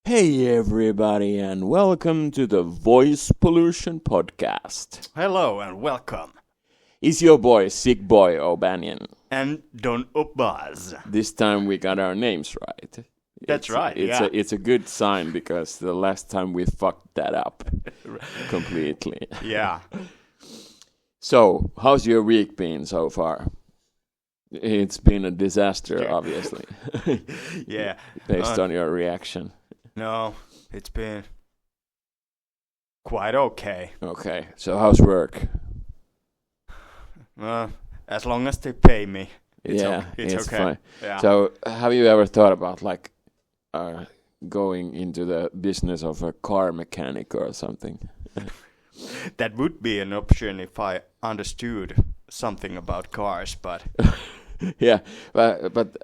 Hey everybody and welcome to the Voice Pollution Podcast. Hello and welcome. It's your boy, Sick Boy O'Banion. And Don Obaz. This time we got our names right. That's right, yeah. It's a good sign because the last time we fucked that up completely. Yeah. So, how's your week been so far? It's been a disaster, obviously. Yeah. Based on your reaction. No, it's been quite okay. Okay, so how's work? As long as they pay me, it's okay. Fine. Yeah. So, have you ever thought about going into the business of a car mechanic or something? That would be an option if I understood something about cars, but yeah, but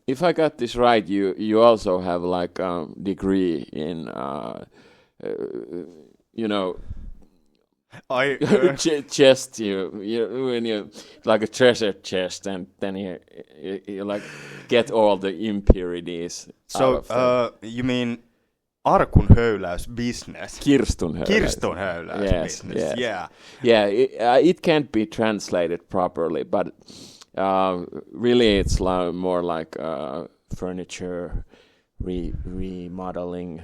if I got this right, you also have like a degree in chest. You when you like a treasure chest, and then you like get all the impurities. So you mean arkun höyläys business? Kirstun höyläys business. Yes. Yeah. Yeah. It can't be translated properly, but really it's more like furniture remodeling.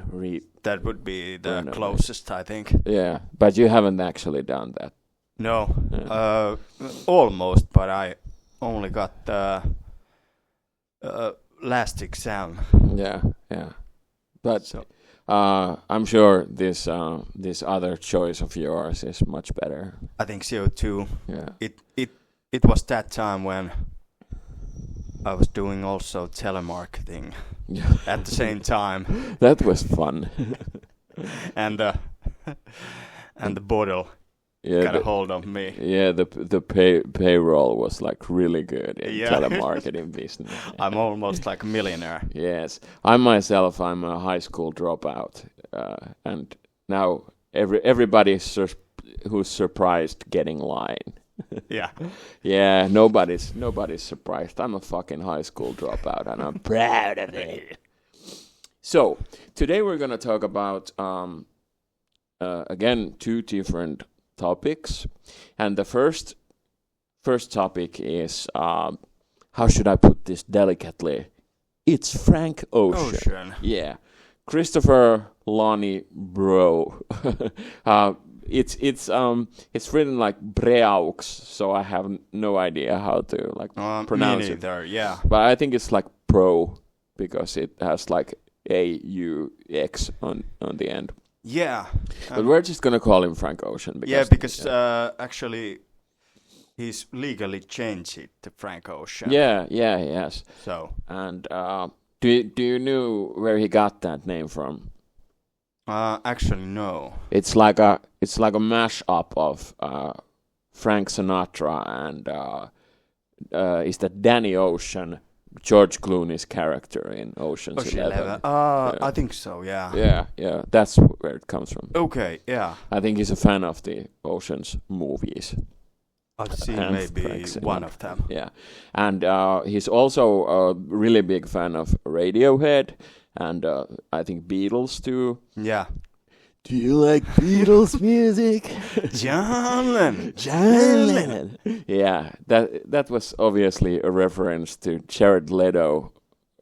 That would be the closest, I think. Yeah, but you haven't actually done that. No, almost, but I only got the last exam. Yeah. But I'm sure this other choice of yours is much better. I think so too. Yeah. It was that time when I was doing also telemarketing at the same time. That was fun. and the bottle got a hold of me. Yeah, the payroll was like really good in telemarketing business. I'm almost like a millionaire. Yes, I'm a high school dropout, and now everybody who's surprised getting line. Yeah. Yeah, nobody's surprised. I'm a fucking high school dropout and I'm proud of it. So, today we're going to talk about again two different topics. And the first topic is how should I put this delicately? It's Frank Ocean. Yeah. Christopher Lonnie Bro. It's written like Breaux, so I have no idea how to pronounce me neither, yeah. But I think it's like pro because it has like AUX on the end. Yeah. But we're just gonna call him Frank Ocean. Because actually he's legally changed it to Frank Ocean. Yeah, yes. So. And do you know where he got that name from? Actually, no. It's like a mashup of Frank Sinatra and is that Danny Ocean, George Clooney's character in Ocean's 11. I think so. Yeah. Yeah. That's where it comes from. Okay. Yeah. I think he's a fan of the Ocean's movies. I've seen maybe one of them. Yeah, and he's also a really big fan of Radiohead. And I think Beatles too. Yeah. Do you like Beatles music? John Lennon. Yeah, that was obviously a reference to Jared Leto.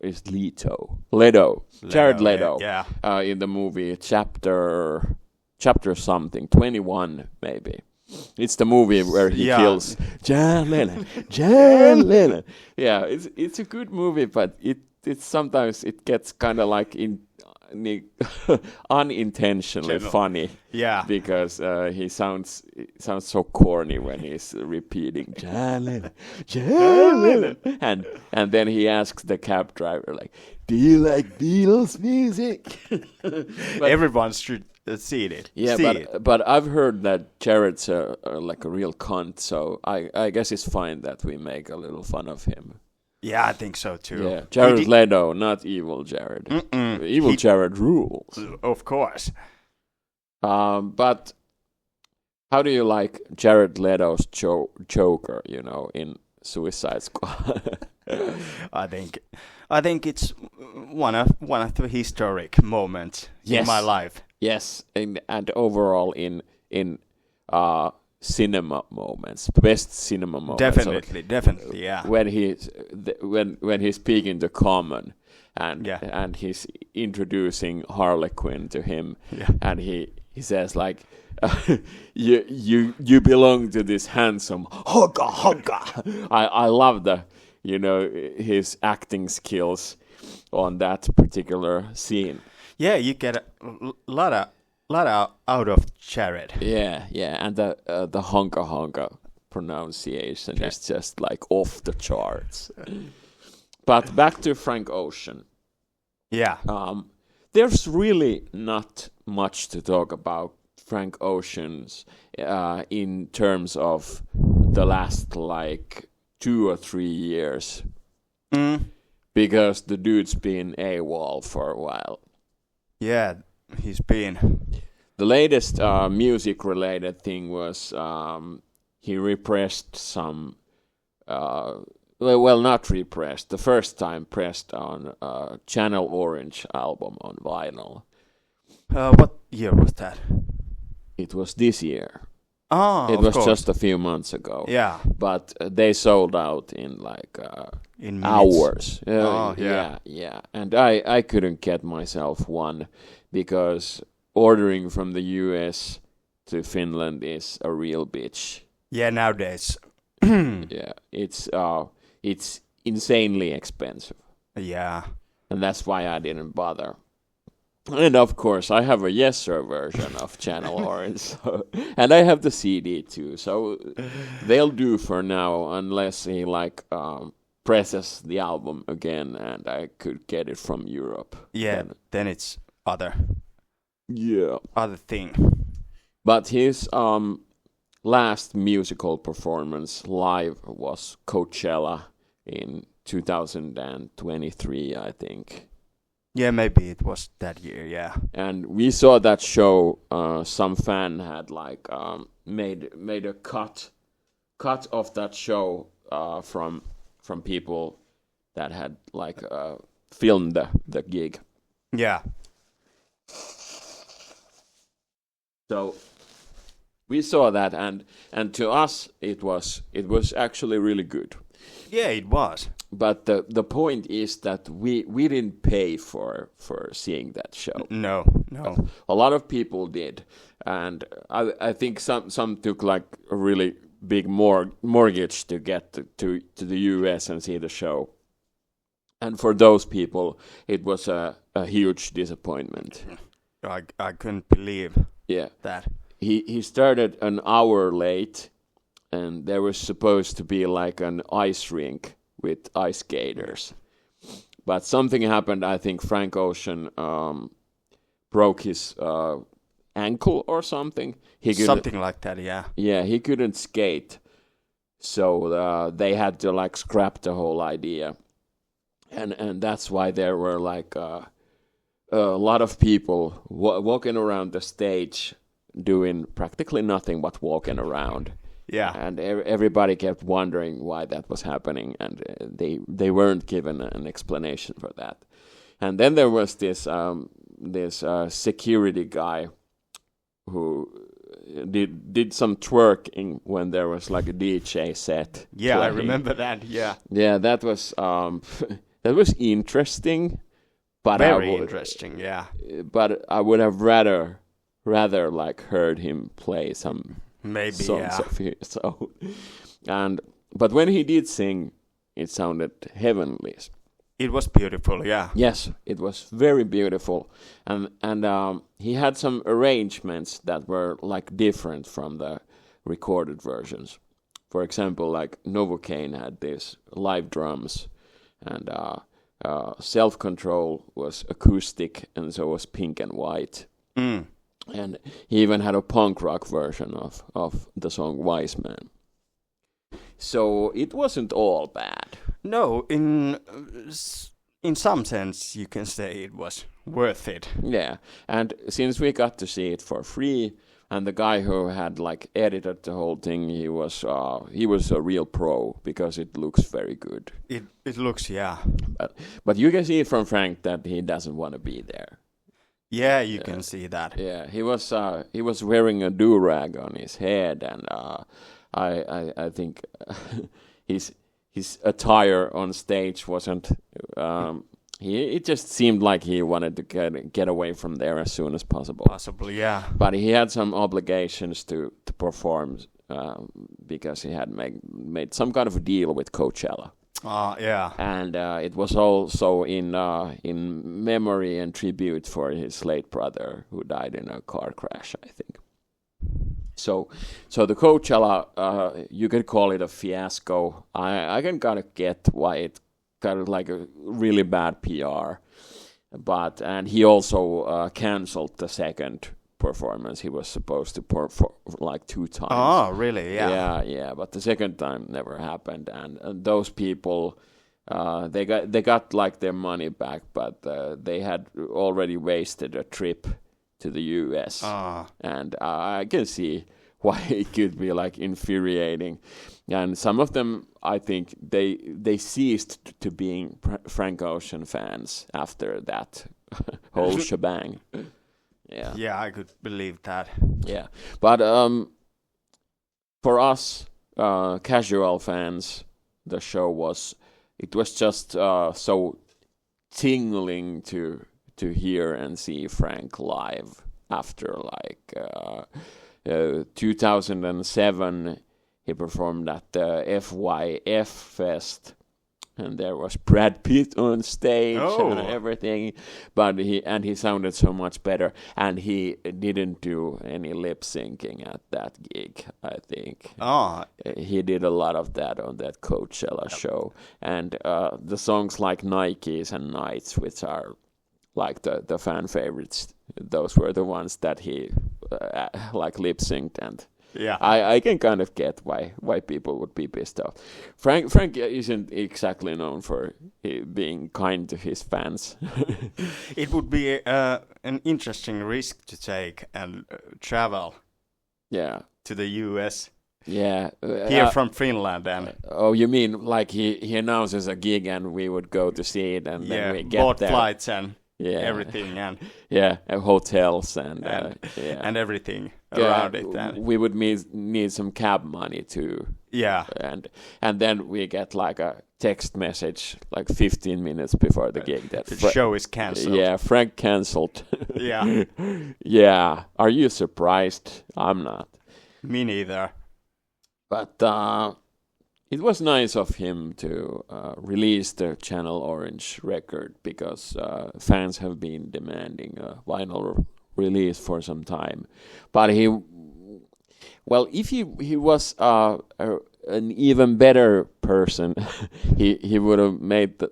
Jared Leto. Yeah. In the movie Chapter something 21 maybe. It's the movie where he kills John Lennon. Yeah, it's a good movie, but it's sometimes it gets kind of like unintentionally funny. Yeah. Because he sounds so corny when he's repeating John Lennon. And then he asks the cab driver like, "Do you like Beatles music?" Everyone should see it. Yeah, but I've heard that Jared's like a real cunt, so I guess it's fine that we make a little fun of him. Yeah, I think so too. Yeah, Jared Leto, not evil Jared. Evil Jared rules. Of course. But how do you like Jared Leto's Joker, in Suicide Squad? I think it's one of the historic moments in my life. Yes, and overall in cinema moments, best cinema moments. Definitely, yeah. When he's speaking to Common, and he's introducing Harley Quinn to him, and he says like, you belong to this handsome hugga. I love his acting skills on that particular scene. Yeah, you get a lot of out of Jared. Yeah, and the honka pronunciation is just like off the charts. But back to Frank Ocean. Yeah. There's really not much to talk about Frank Ocean's in terms of the last like 2 or 3 years. Because the dude's been AWOL for a while. Yeah, he's been. The latest music-related thing was he repressed some. Well, not repressed. The first time pressed on Channel Orange album on vinyl. What year was that? It was this year. Oh, it was just a few months ago. Yeah, but they sold out in like in hours. Yeah. And I couldn't get myself one because ordering from the US to Finland is a real bitch. Yeah, nowadays. Yeah, it's insanely expensive. Yeah, and that's why I didn't bother. And of course, I have a Yes Sir version of Channel Orange, and I have the CD too. So they'll do for now, unless he presses the album again, and I could get it from Europe. Yeah, then it's other thing. But his last musical performance live was Coachella in 2023, I think. Yeah, maybe it was that year, yeah. And we saw that show. Some fan had made a cut of that show from people that had filmed the gig. Yeah. So we saw that, and to us it was actually really good. Yeah, it was. But the point is that we didn't pay for seeing that show. No. A lot of people did, and I think some took like a really big mortgage to get to the US and see the show. And for those people, it was a huge disappointment. I couldn't believe that. He started an hour late, and there was supposed to be like an ice rink with ice skaters. But something happened. I think Frank Ocean broke his ankle or something. Something like that, yeah. Yeah, he couldn't skate. So they had to scrap the whole idea. And that's why there were a lot of people walking around the stage doing practically nothing but walking around. Yeah, and everybody kept wondering why that was happening, and they weren't given an explanation for that. And then there was this security guy who did some twerking when there was a DJ set. Yeah, playing. I remember that. Yeah. Yeah, that was that was interesting, but very interesting. Yeah. But I would have rather heard him play some. Maybe, songs of his. So, but when he did sing, it sounded heavenly. It was beautiful, yeah. Yes, it was very beautiful, and he had some arrangements that were different from the recorded versions. For example, Novocaine had this live drums, and Self Control was acoustic, and so was Pink and White. And he even had a punk rock version of the song Wise Man. So it wasn't all bad. No, in some sense you can say it was worth it. Yeah, and since we got to see it for free, And the guy who had like edited the whole thing, he was a real pro because it looks very good. It looks, yeah. But you can see from Frank that he doesn't want to be there. Yeah, you can see that. Yeah, he was wearing a do-rag on his head, and I think his attire on stage wasn't. It just seemed like he wanted to get away from there as soon as possible. Possibly, yeah. But he had some obligations to perform because he had made some kind of a deal with Coachella. Yeah. And it was also in memory and tribute for his late brother who died in a car crash, I think. So the Coachella, you could call it a fiasco. I can kind of get why it got like a really bad PR, and he also canceled the second performance. He was supposed to perform like 2 times. Oh, really? Yeah. Yeah. But the second time never happened, and those people, they got like their money back, but they had already wasted a trip to the U.S. And I can see why it could be like infuriating. And some of them, I think, they ceased to being Frank Ocean fans after that whole shebang. Yeah. Yeah, I could believe that. Yeah, but for us casual fans, the show was just so tingling to hear and see Frank live after like 2007. He performed at the FYF Fest, and there was Brad Pitt on stage and everything. But he sounded so much better, and he didn't do any lip syncing at that gig, I think. He did a lot of that on that Coachella show, and the songs like 90's and Nights, which are like the fan favorites, those were the ones that he like lip synced. And yeah, I can kind of get why people would be pissed off. Frank isn't exactly known for being kind to his fans. It would be an interesting risk to take and travel. Yeah, to the U.S. Yeah, here from Finland. And oh, you mean like he announces a gig and we would go to see it, and then we get bought there. Flights and everything, and hotels and everything around it. And we would need some cab money too. Yeah, and then we get like a text message like 15 minutes before the gig that the show is cancelled. Yeah, Frank cancelled. Yeah, yeah. Are you surprised? I'm not. Me neither. But it was nice of him to release the Channel Orange record, because fans have been demanding a vinyl release for some time. But if he was an even better person, he would have made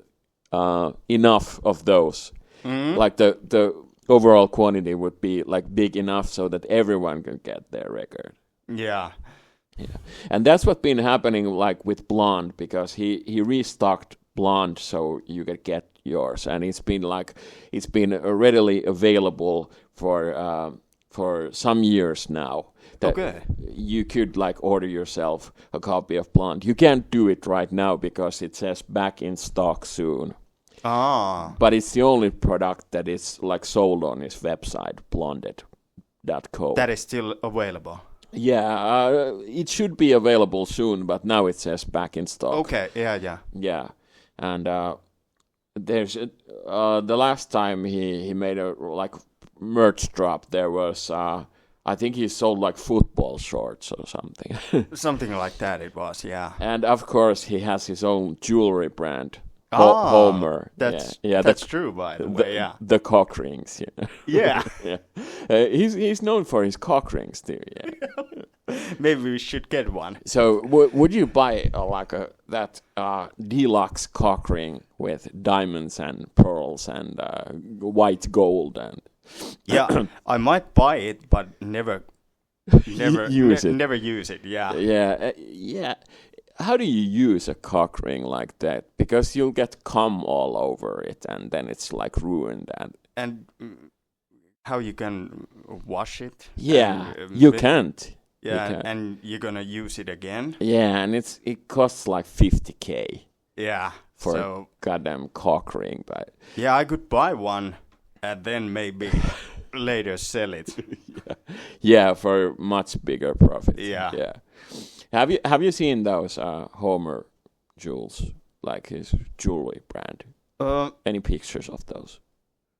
enough of those. Mm-hmm. Like the overall quantity would be like big enough so that everyone can get their record. Yeah. Yeah, and that's what's been happening like with Blonde, because he restocked Blonde so you could get yours, and it's been readily available for some years now. Okay. You could like order yourself a copy of Blonde. You can't do it right now because it says back in stock soon. But it's the only product that is like sold on his website, blonded.co. That is still available. Yeah, it should be available soon, but now it says back in stock. Okay, yeah. Yeah, and there's the last time he made a like merch drop, there was I think he sold like football shorts or something. Something like that it was, yeah. And of course he has his own jewelry brand. Homer. That's true, by the way. Yeah, the cock rings. Yeah. Yeah. He's known for his cock rings too. Yeah. Maybe we should get one. So, would you buy that deluxe cock ring with diamonds and pearls and white gold and? Yeah, I might buy it, but never use it. Never use it. Yeah. Yeah. How do you use a cock ring like that? Because you'll get cum all over it, and then it's like ruined. And how you can wash it. Yeah, And, you can't. Yeah, you can't. and you're gonna use it again. Yeah, and it costs like 50K Yeah. for So a goddamn cock ring, but yeah, I could buy one and then maybe later sell it. yeah, for much bigger profit. Yeah. Yeah. Have you seen those Homer jewels, like his jewelry brand? Any pictures of those?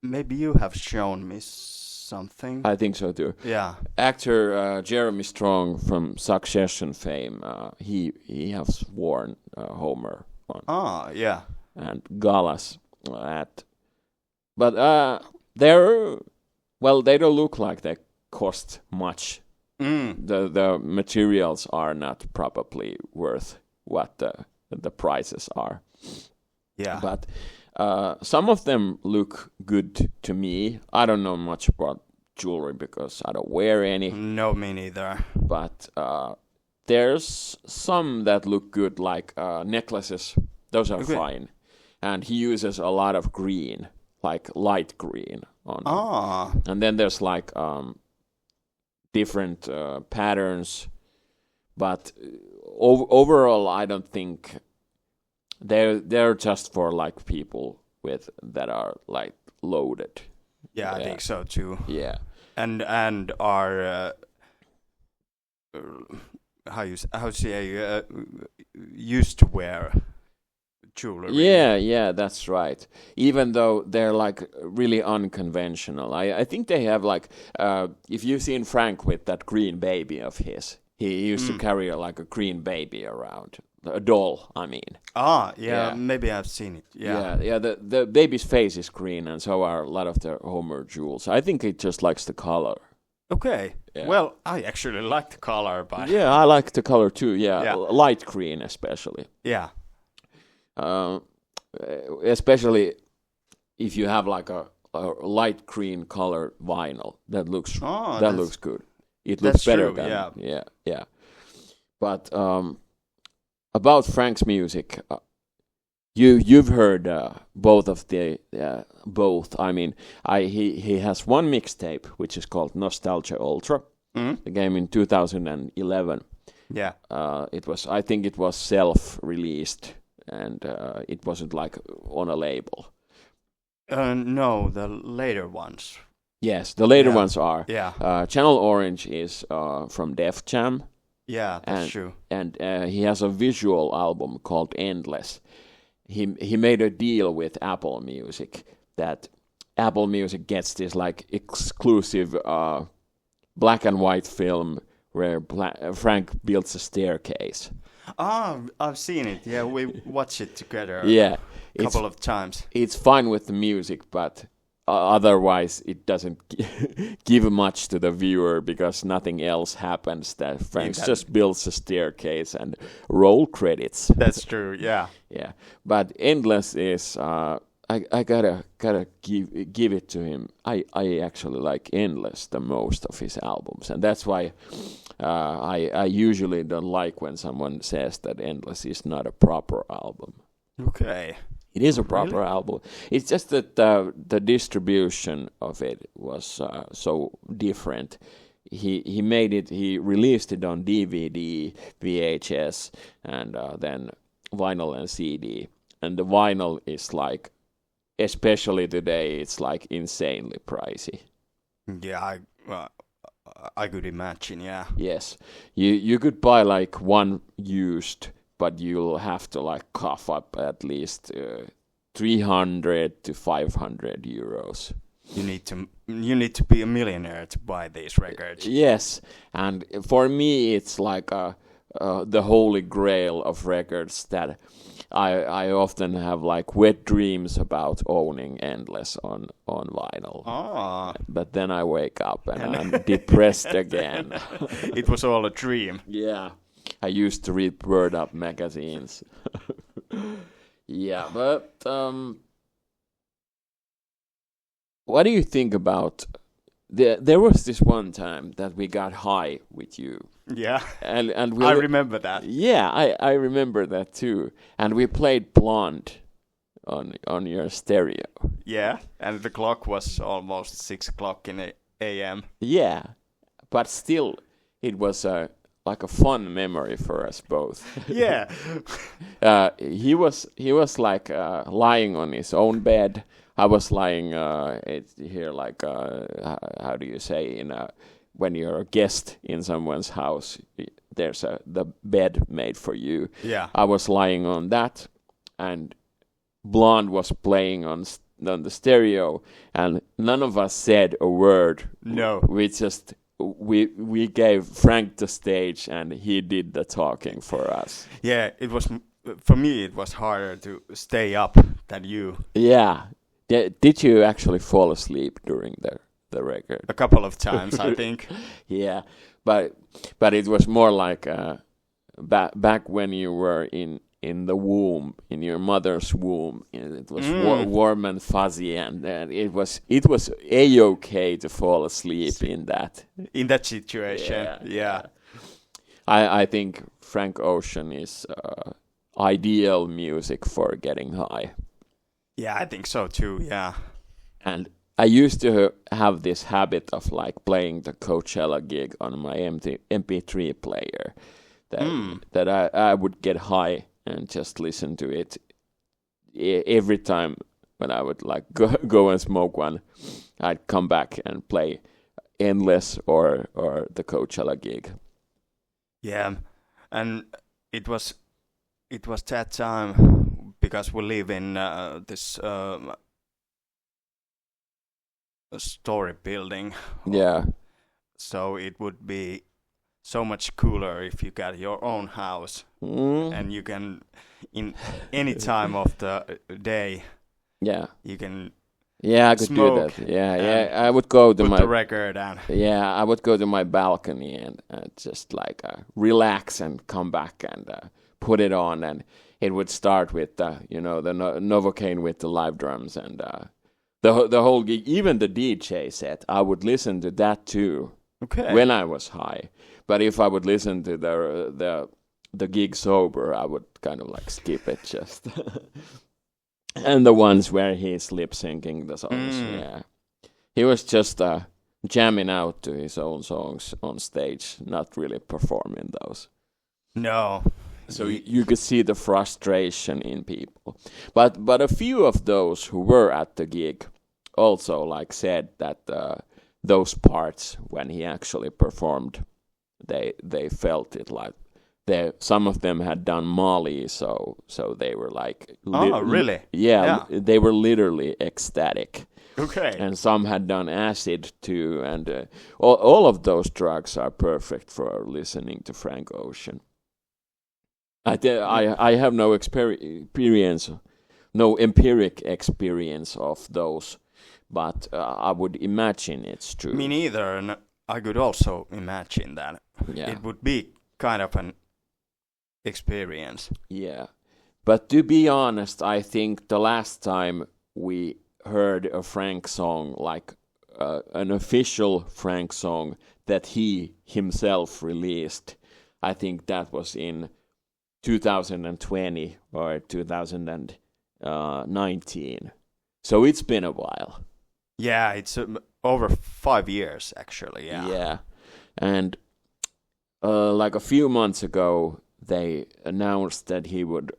Maybe you have shown me something. I think so too. Yeah. Actor Jeremy Strong from Succession fame, he has worn Homer on Yeah. and galas but they don't look like they cost much. The materials are not probably worth what the prices are. Yeah. But some of them look good to me. I don't know much about jewelry because I don't wear any. No, me neither. But there's some that look good, like necklaces. Those are fine. And he uses a lot of green, like light green on them. And then there's like different patterns. But overall, I don't think they're just for like people that are like loaded. Yeah, I think so too. Yeah. And are how say used to wear jewelry. Yeah, that's right. Even though they're like really unconventional, I think they have like if you've seen Frank with that green baby of his, he used to carry like a green baby around, a doll. I mean. Yeah. Maybe I've seen it. Yeah. The baby's face is green, and so are a lot of the Homer jewels. I think it just likes the color. Okay. Yeah. Well, I actually like the color, but yeah, I like the color too. Yeah. Light green especially. Yeah. Especially if you have like a light green color vinyl that looks looks good. It looks better true, than yeah. But about Frank's music, you've heard both of the both. I mean, he has one mixtape which is called Nostalgia Ultra. The game in 2011. Yeah. I think it was self-released. And it wasn't like on a label. No, the later ones. Yes, the later ones are. Yeah. Channel Orange is from Def Jam. Yeah, that's true. And he has a visual album called Endless. He made a deal with Apple Music that Apple Music gets this like exclusive black and white film where Frank builds a staircase. I've seen it. Yeah, we watched it together. Yeah, a couple of times. It's fine with the music, but otherwise it doesn't give much to the viewer because nothing else happens. That Frank just builds a staircase and roll credits. That's true. Yeah. Yeah, but Endless is. I gotta give it to him. I actually like Endless the most of his albums, and that's why I usually don't like when someone says that Endless is not a proper album. Okay. It is a proper album. It's just that the distribution of it was so different. He made it. He released it on DVD, VHS, and then vinyl and CD. And the vinyl is like, especially today, it's like insanely pricey. Yeah, I could imagine. Yeah. Yes, you could buy like one used, but you'll have to like cough up at least 300 to 500 euros. You need to be a millionaire to buy these records. Yes, and for me, it's like the holy grail of records that I often have like wet dreams about owning Endless on vinyl. But then I wake up and I'm depressed again. It was all a dream. Yeah, I used to read Word Up magazines. Yeah, but what do you think about? There was this one time that we got high with you. Yeah, and I remember that. Yeah, I remember that too. And we played Blonde on your stereo. Yeah, and the clock was almost 6 o'clock in a.m. Yeah, but still, it was like a fun memory for us both. Yeah. He was like lying on his own bed. I was lying here like how do you say when you're a guest in someone's house, there's the bed made for you. Yeah. I was lying on that, and Blonde was playing on the stereo, and none of us said a word. No. We gave Frank the stage, and he did the talking for us. Yeah, it was for me. It was harder to stay up than you. Yeah. Did you actually fall asleep during the record? A couple of times, I think. Yeah, but it was more like back when you were in the womb, in your mother's womb. It was warm and fuzzy, and it was a-okay to fall asleep in that situation. Yeah. I think Frank Ocean is ideal music for getting high. Yeah, I think so too. Yeah. And I used to have this habit of like playing the Coachella gig on my MP3 player. That I would get high and just listen to it every time when I would like go and smoke one. I'd come back and play Endless or the Coachella gig. Yeah, and it was that time because we live in this story building. Yeah. So it would be so much cooler if you got your own house and you can, in any time of the day, you can. Yeah, I could do that. Yeah. I would go to the record on. Yeah, I would go to my balcony and just like relax and come back and put it on, and it would start with the Novocaine with the live drums and the whole gig, even the DJ set. I would listen to that too. Okay. When I was high, but if I would listen to the gig sober, I would kind of like skip it just. And the ones where he's lip syncing the songs, yeah, he was just jamming out to his own songs on stage, not really performing those. No. So you could see the frustration in people, but a few of those who were at the gig also like said that those parts when he actually performed, they felt it like some of them had done Molly, so they were like really? Yeah, they were literally ecstatic. Okay. And some had done acid too, and all of those drugs are perfect for listening to Frank Ocean. I have no experience, no empiric experience of those, but I would imagine it's true. Me neither, and I could also imagine that it would be kind of an experience. Yeah, but to be honest, I think the last time we heard a Frank song, like an official Frank song that he himself released, I think that was in 2020 or 2019. So it's been a while. Yeah, it's over 5 years actually. Yeah, and like a few months ago, they announced that he would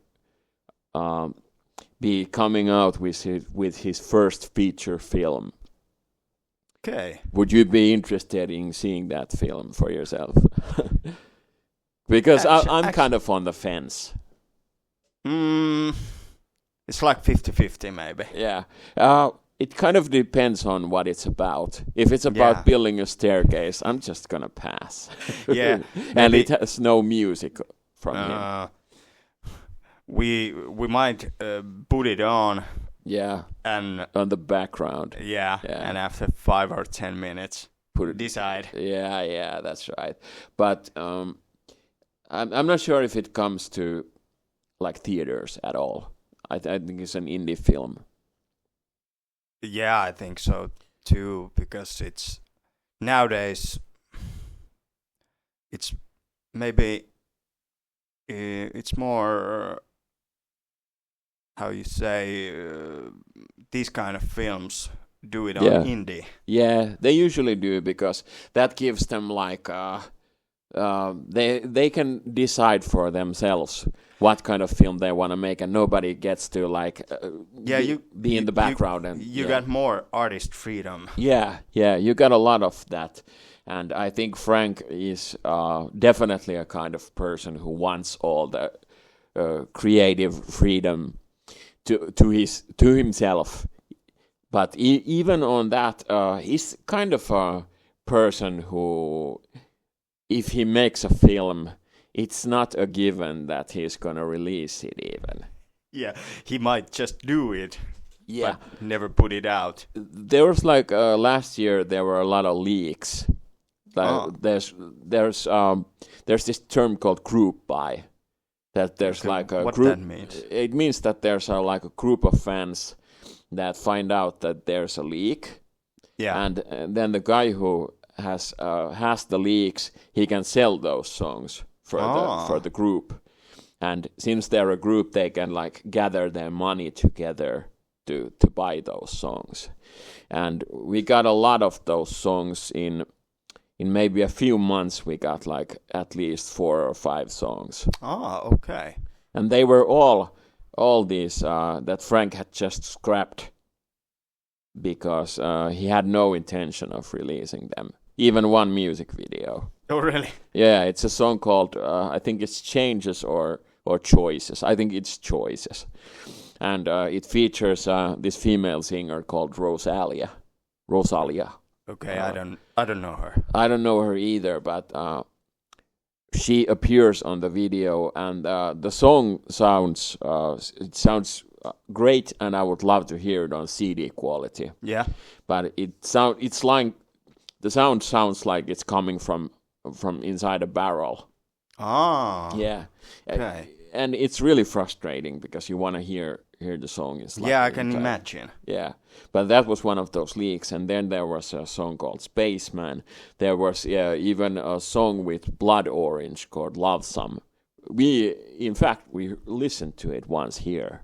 be coming out with his first feature film. Okay. Would you be interested in seeing that film for yourself? Because I'm kind of on the fence. It's like 50-50 maybe. Yeah. It kind of depends on what it's about. If it's about building a staircase, I'm just gonna pass. Yeah. And it has no music from him. We might put it on. Yeah. And on the background. Yeah. And after 5 or 10 minutes, decide. Yeah, that's right. But I'm not sure if it comes to like theaters at all. I think it's an indie film. Yeah, I think so too, because it's nowadays it's maybe it's more how you say, these kind of films do it on indie. Yeah, they usually do, because that gives them like they can decide for themselves what kind of film they want to make, and nobody gets to like be in the background. And you got more artist freedom. Yeah, you got a lot of that. And I think Frank is definitely a kind of person who wants all the creative freedom to himself. But even on that, he's kind of a person who, if he makes a film, it's not a given that he's gonna release it even. Yeah, he might just do it. Yeah, but never put it out. There was like last year there were a lot of leaks. There's this term called group buy. That there's like a what group. That means? It means that there's like a group of fans that find out that there's a leak. Yeah. And then the guy who has the leaks, he can sell those songs for the group. And since they're a group, they can like gather their money together to buy those songs. And we got a lot of those songs in maybe a few months. We got like at least 4 or 5 songs. Okay. And they were all these that Frank had just scrapped because he had no intention of releasing them. Even one music video. Oh, really? Yeah, it's a song called, I think it's Changes or Choices. I think it's Choices. And it features this female singer called Rosalia. Okay, I don't know her. I don't know her either, but she appears on the video, and the song sounds great, and I would love to hear it on CD quality. Yeah, but it's like the sound sounds like it's coming from inside a barrel. Yeah. Okay. And it's really frustrating because you want to hear the song. I can imagine. Yeah, but that was one of those leaks. And then there was a song called Spaceman. There was even a song with Blood Orange called Love Some. We listened to it once here.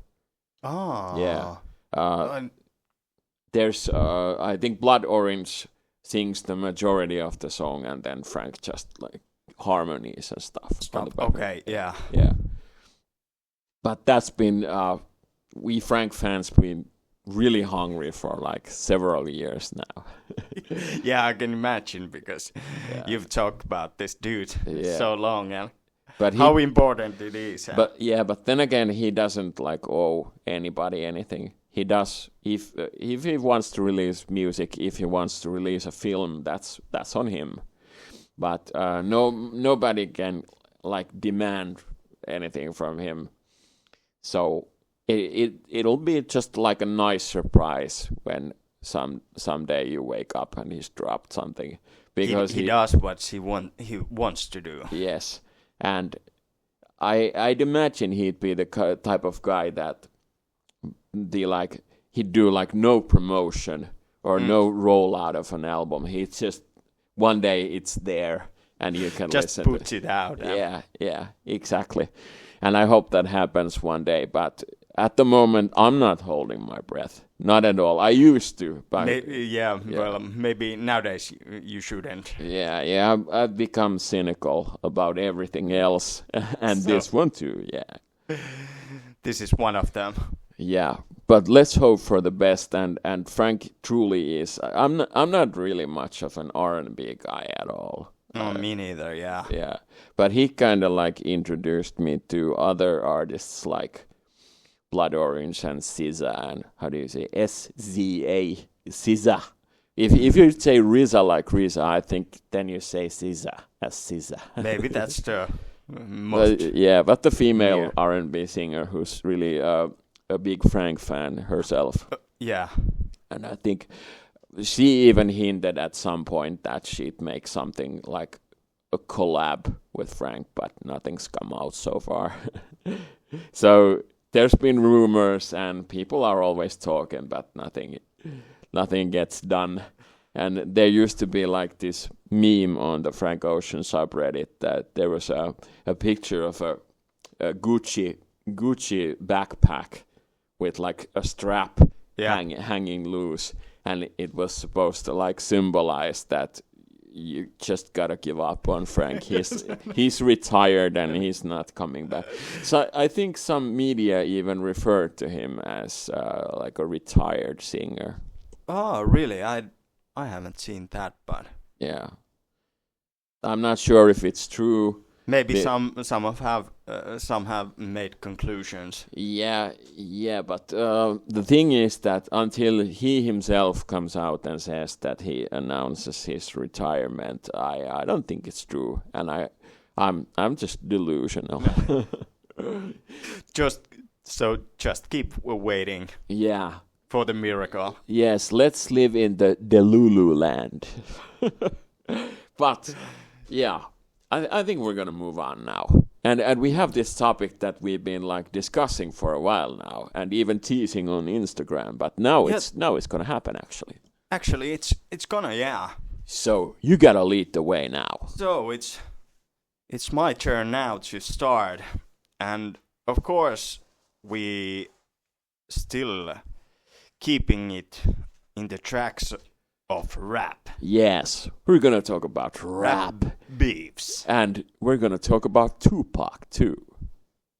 Yeah. There's I think Blood Orange sings the majority of the song, and then Frank just like harmonies and stuff. Okay, yeah. But that's been we Frank fans been really hungry for like several years now. Yeah, I can imagine, because you've talked about this dude so long, and how important it is. But then again, he doesn't like owe anybody anything. He does if he wants to release music, if he wants to release a film, that's on him. But nobody can like demand anything from him. So it'll be just like a nice surprise when someday you wake up and he's dropped something, because he does what he wants to do. Yes, and I'd imagine he'd be the type of guy that he'd do like no promotion or no rollout of an album. He's just one day it's there and you can just listen. Just puts it out. Yeah, exactly. And I hope that happens one day, but at the moment, I'm not holding my breath. Not at all. I used to. But well, maybe nowadays you shouldn't. Yeah, I've become cynical about everything else, and this one too, yeah. This is one of them. Yeah, but let's hope for the best, and Frank truly is. I'm not really much of an R&B guy at all. No, me neither, yeah. Yeah, but he kind of like introduced me to other artists like Blood Orange and SZA, and how do you say SZA? SZA. If you say RZA like RZA, I think then you say SZA as SZA. Maybe that's the most. But the female R&B singer who's really a big Frank fan herself. Yeah. And I think she even hinted at some point that she'd make something like a collab with Frank, but nothing's come out so far. So there's been rumors and people are always talking, but nothing gets done. And there used to be like this meme on the Frank Ocean subreddit that there was a picture of a Gucci backpack with like a strap hanging loose, and it was supposed to like symbolize that you just gotta give up on Frank. He's retired and he's not coming back. So I think some media even referred to him as like a retired singer. Oh, really? I haven't seen that, but yeah, I'm not sure if it's true. Maybe some have made conclusions. Yeah, but the thing is that until he himself comes out and says that he announces his retirement, I don't think it's true, and I'm just delusional. just keep waiting. Yeah. For the miracle. Yes, let's live in the Delulu land. But yeah. I think we're gonna move on now, and we have this topic that we've been like discussing for a while now, and even teasing on Instagram. But now it's gonna happen actually. Actually, it's gonna So you gotta lead the way now. So it's my turn now to start, and of course we still keeping it in the tracks of rap. Yes, we're gonna talk about rap beefs, and we're gonna talk about Tupac too.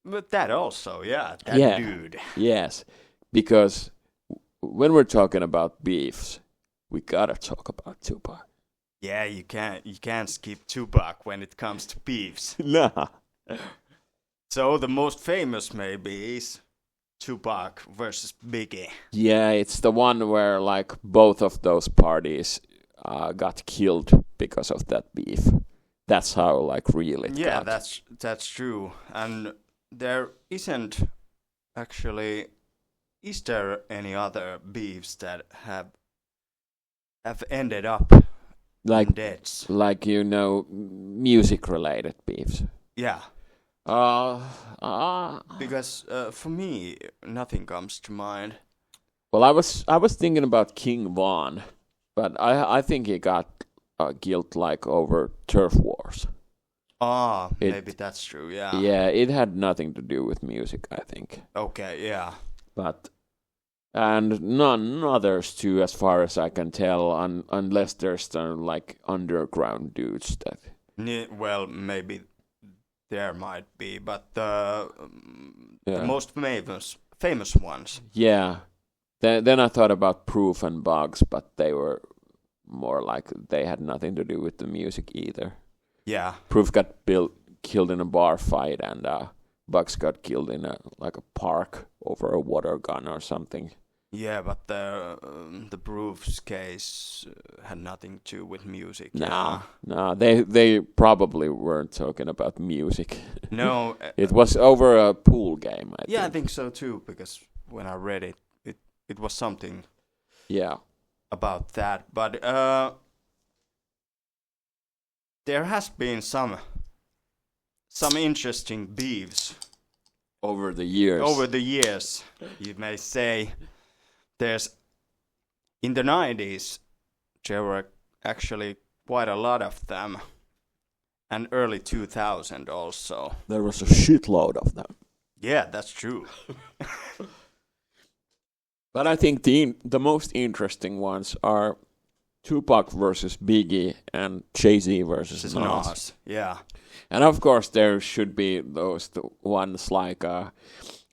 But that also, that dude. Yes, because when we're talking about beefs, we gotta talk about Tupac. Yeah, you can't skip Tupac when it comes to beefs. Nah. So the most famous maybe is Tupac versus Biggie. Yeah, it's the one where like both of those parties got killed because of that beef. That's how like real it got. That's true. And there isn't actually. Is there any other beefs that have ended up like in deaths? Like music related beefs. Yeah. Because for me, nothing comes to mind. Well, I was thinking about King Von, but I think he got guilt like over turf wars. Maybe that's true. Yeah. Yeah, it had nothing to do with music, I think. Okay. Yeah. And none others too, as far as I can tell, unless there's some like underground dudes that. Well, maybe. There might be, but the most famous ones. Yeah. Then I thought about Proof and Bugs, but they were more like they had nothing to do with the music either. Yeah. Proof got killed in a bar fight, and Bugs got killed in a park over a water gun or something. Yeah, but the Proof's case had nothing to do with music. No, they probably weren't talking about music. No. It was over a pool game, I think. I think so too, because when I read it was something about that. But there has been some interesting beefs. Over the years, you may say. There's in the 90's there were actually quite a lot of them, and early 2000 also. There was a shitload of them. Yeah, that's true. But I think the most interesting ones are Tupac versus Biggie and Jay-Z versus Nas. Yeah. And of course there should be those ones like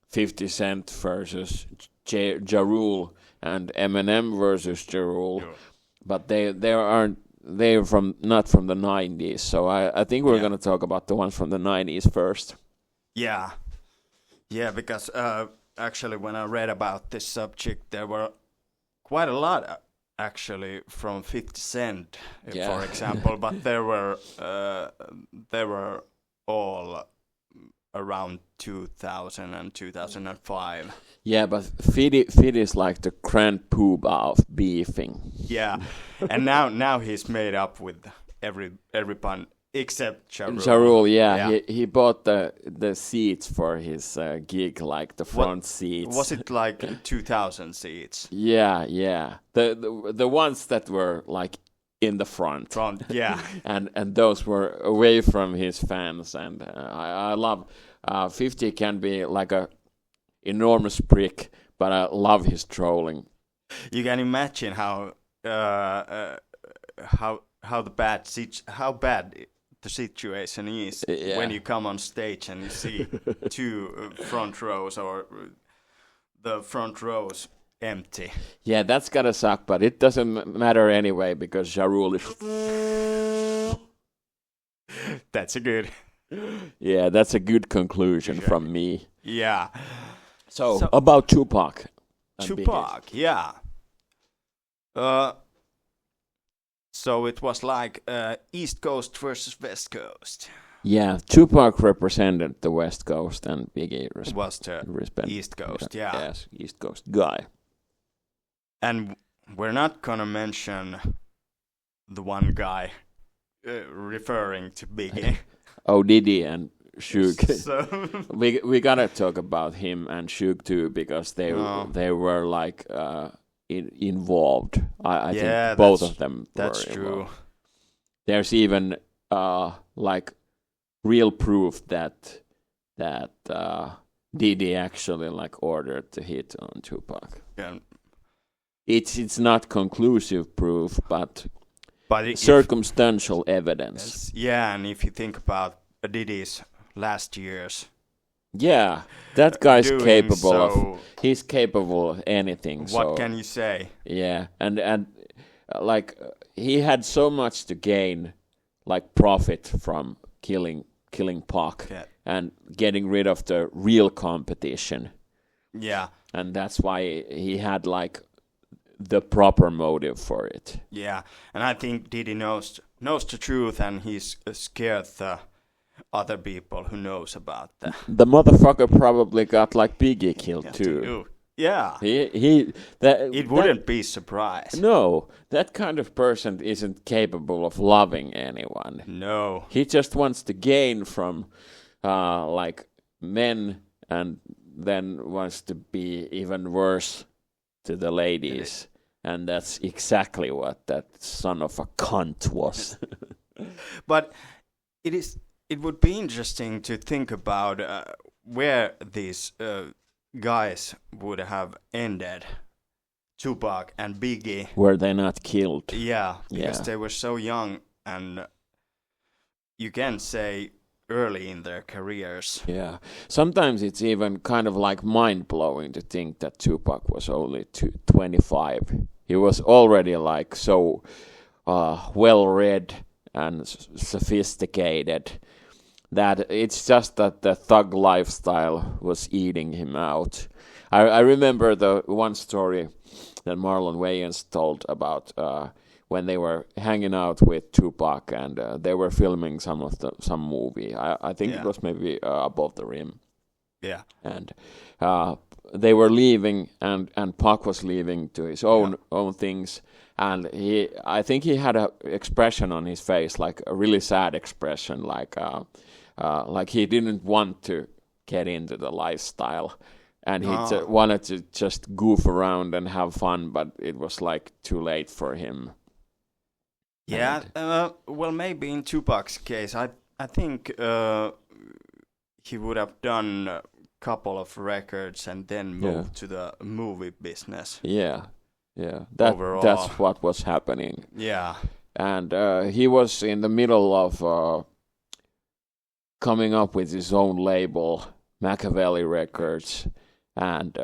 50 Cent versus Ja Rule and Eminem versus Ja Rule, but they're not from the 90's. So I think we're gonna talk about the ones from the 90's first. Yeah, because actually when I read about this subject, there were quite a lot actually from 50 Cent, for example, but there were all around 2000 and 2005. Yeah, but Fit is like the grand poobah of beefing. Yeah, and now he's made up with every pun except Ja Rule. Ja Rule, yeah. He bought the seats for his gig, like the front seats. Was it like 2,000 seats? Yeah. The ones that were like in the front. Yeah. and those were away from his fans, and I love 50 can be like a enormous prick, but I love his trolling. You can imagine how bad the situation is when you come on stage and you see two front rows or the front rows empty. Yeah, that's gotta suck, but it doesn't matter anyway because Ja Rule is. That's a good. Yeah, that's a good conclusion from me. Yeah. So about Tupac. Tupac, yeah. So it was like East Coast versus West Coast. Yeah, Tupac represented the West Coast and Biggie was the East Coast, yeah. Yes, East Coast guy. And we're not gonna mention the one guy referring to Biggie. Oh, Diddy and Suge. So we gotta talk about him and Suge too because they were like involved. I think both of them. That's were true. Involved. There's even like real proof that Diddy actually like ordered the hit on Tupac. Yeah. It's not conclusive proof, but circumstantial evidence. Yeah, and if you think about Diddy's last years. Yeah, that guy's capable he's capable of anything. What can you say? Yeah, and like he had so much to gain, like profit from killing Pac and getting rid of the real competition. Yeah. And that's why he had like the proper motive for it. Yeah, and I think Diddy knows the truth, and he's scared the other people who knows about that. The motherfucker probably got like Biggie killed too. Yeah. It wouldn't be surprised. No, that kind of person isn't capable of loving anyone. No. He just wants to gain from like men and then wants to be even worse to the ladies. And that's exactly what that son of a cunt was. But it would be interesting to think about where these guys would have ended. Tupac and Biggie. Were they not killed? Yeah, because they were so young and you can say early in their careers. Yeah. Sometimes it's even kind of like mind-blowing to think that Tupac was only 25. He was already like so well-read and sophisticated that it's just that the thug lifestyle was eating him out. I remember the one story that Marlon Wayans told about when they were hanging out with Tupac and they were filming some movie. I think it was maybe Above the Rim. Yeah. And they were leaving and Pac was leaving to his own things. And I think he had a expression on his face, like a really sad expression, like he didn't want to get into the lifestyle. And he wanted to just goof around and have fun, but it was like too late for him. Yeah, well, maybe in Tupac's case, I think he would have done a couple of records and then moved to the movie business. Yeah. That's what was happening. Yeah. And he was in the middle of coming up with his own label, Machiavelli Records, and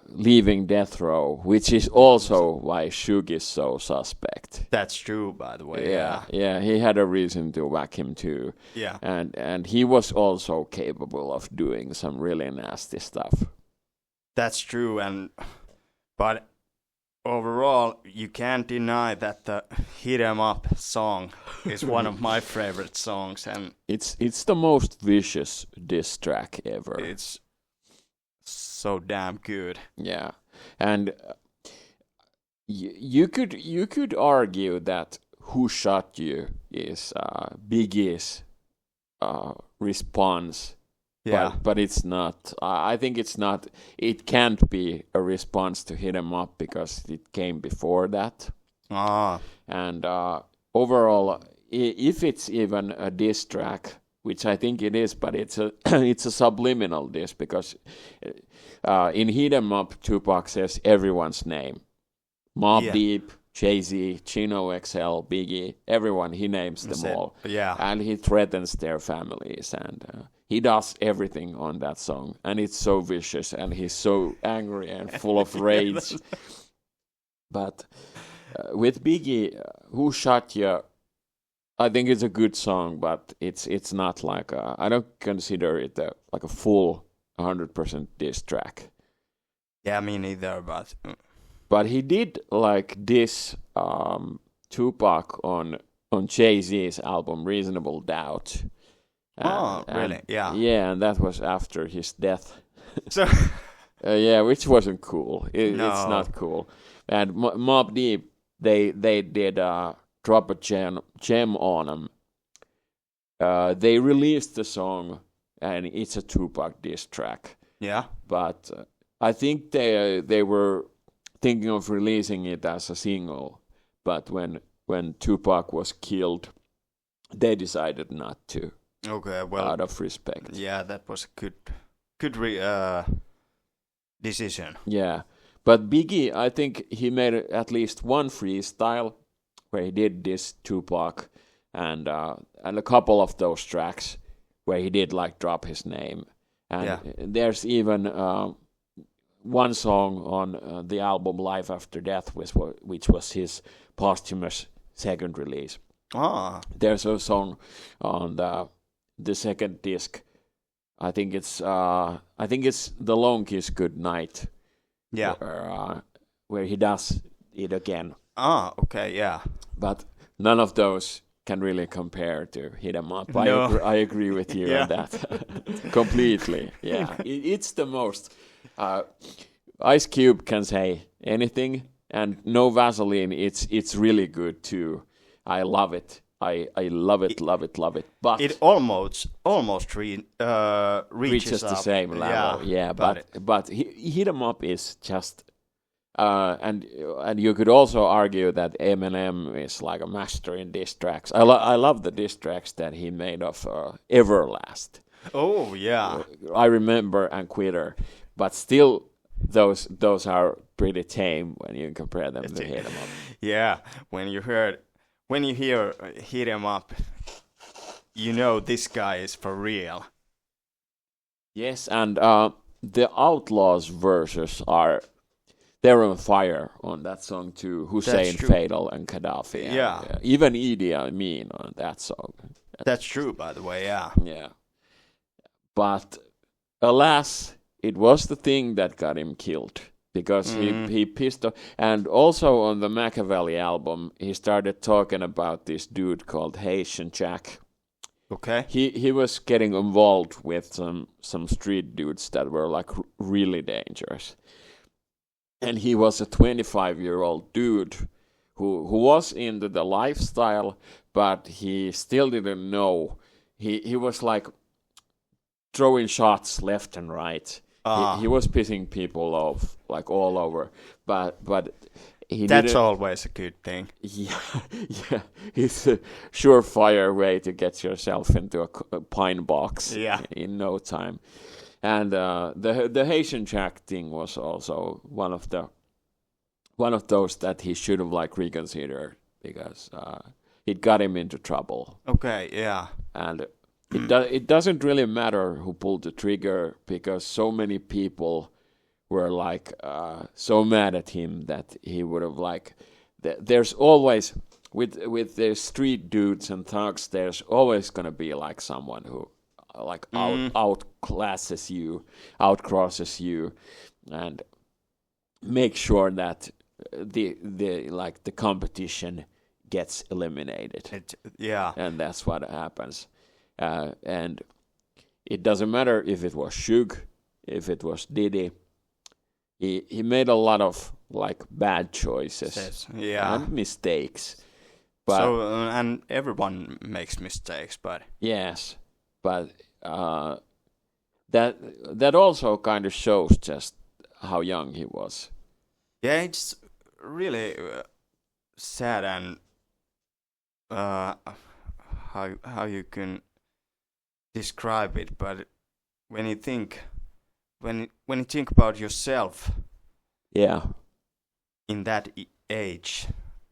leaving Death Row, which is also why Suge is so suspect. That's true, by the way. Yeah, he had a reason to whack him too. Yeah. And he was also capable of doing some really nasty stuff. That's true, but overall, you can't deny that the Hit 'Em Up song is one of my favorite songs, and it's the most vicious diss track ever. It's so damn good. Yeah, and you could argue that "Who Shot You" is Biggie's response. Yeah, but it's not. I think it's not. It can't be a response to Hit 'Em Up because it came before that. And overall, if it's even a diss track, which I think it is, but it's a it's a subliminal diss because in Hit 'Em Up, Tupac says everyone's name. Mobb Deep, Jay-Z, Chino XL, Biggie, everyone, he names them all. Yeah. And he threatens their families, and he does everything on that song. And it's so vicious, and he's so angry and full of rage. But with Biggie, Who Shot Ya, I think it's a good song, but it's not like I don't consider it like a full 100% diss track. Yeah, me neither, But he did like diss Tupac on Jay-Z's album Reasonable Doubt. Really? Yeah. Yeah, and that was after his death. So yeah, which wasn't cool. It's not cool. And Mobb Deep, they did drop a gem on him. They released the song, and it's a Tupac diss track. Yeah. But I think they were thinking of releasing it as a single, but when Tupac was killed, they decided not to. Okay, well, out of respect. Yeah, that was a good decision. Yeah, but Biggie, I think he made at least one freestyle where he did this Tupac, and a couple of those tracks where he did like drop his name, and there's even one song on the album Life After Death, which was his posthumous second release. There's a song on the second disc. I think it's The Lone Kiss Goodnight. Yeah. Where he does it again. Okay, yeah. But none of those can really compare to Hit 'Em Up. No. I agree with you on that. Completely. Yeah. It's the most... Ice Cube can say anything, and No Vaseline, it's really good too. I love it. I love it. But it almost reaches the same level. Yeah, but Hit 'Em Up is just and you could also argue that Eminem is like a master in diss tracks. I love the diss tracks that he made of Everlast. Oh yeah, I remember and Quitter, but still those are pretty tame when you compare them to Hit 'Em Up. Yeah, when you hear Hit 'Em Up, you know this guy is for real. Yes, and the Outlaws verses they're on fire on that song too. Hussein, Fatal, and Gaddafi. Yeah. Even Idi Amin on that song. That's true, by the way, yeah. Yeah. But alas, it was the thing that got him killed. Because he pissed off. And also on the Machiavelli album, he started talking about this dude called Haitian Jack. Okay. He was getting involved with some street dudes that were like really dangerous. And he was a 25-year-old dude who was into the lifestyle, but he still didn't know. He was like throwing shots left and right. He was pissing people off like all over, but that's always a good thing. Yeah, it's a surefire way to get yourself into a pine box in no time. And the Haitian Jack thing was also one of those that he should have like reconsidered because it got him into trouble. Okay, yeah. And it doesn't really matter who pulled the trigger because so many people were like so mad at him that he would have like. There's always with the street dudes and thugs. There's always gonna be like someone who like outclasses you, outcrosses you, and make sure that the competition gets eliminated. And that's what happens. And it doesn't matter if it was Suge, if it was Diddy. He made a lot of like bad choices and mistakes. But and everyone makes mistakes, but yes, but that also kind of shows just how young he was. Yeah, it's really sad and how you can describe it, but when you think about yourself, yeah, in that age,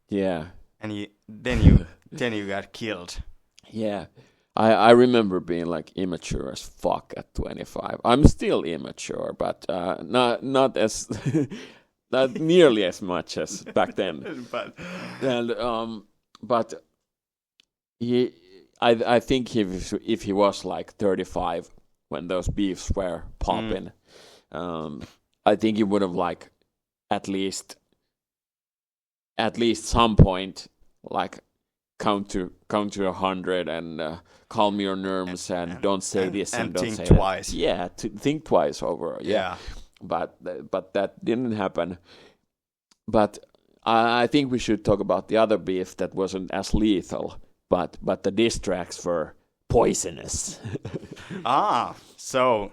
yeah, and then you got killed. Yeah, I remember being like immature as fuck at 25. I'm still immature, but not as not nearly as much as back then. But I think if he was like 35 when those beefs were popping, I think he would have like at least some point like count to 100 and calm your nerves and don't say this and don't think say twice. That. Yeah, think twice over. Yeah. But that didn't happen. But I think we should talk about the other beef that wasn't as lethal, but the diss tracks were poisonous. So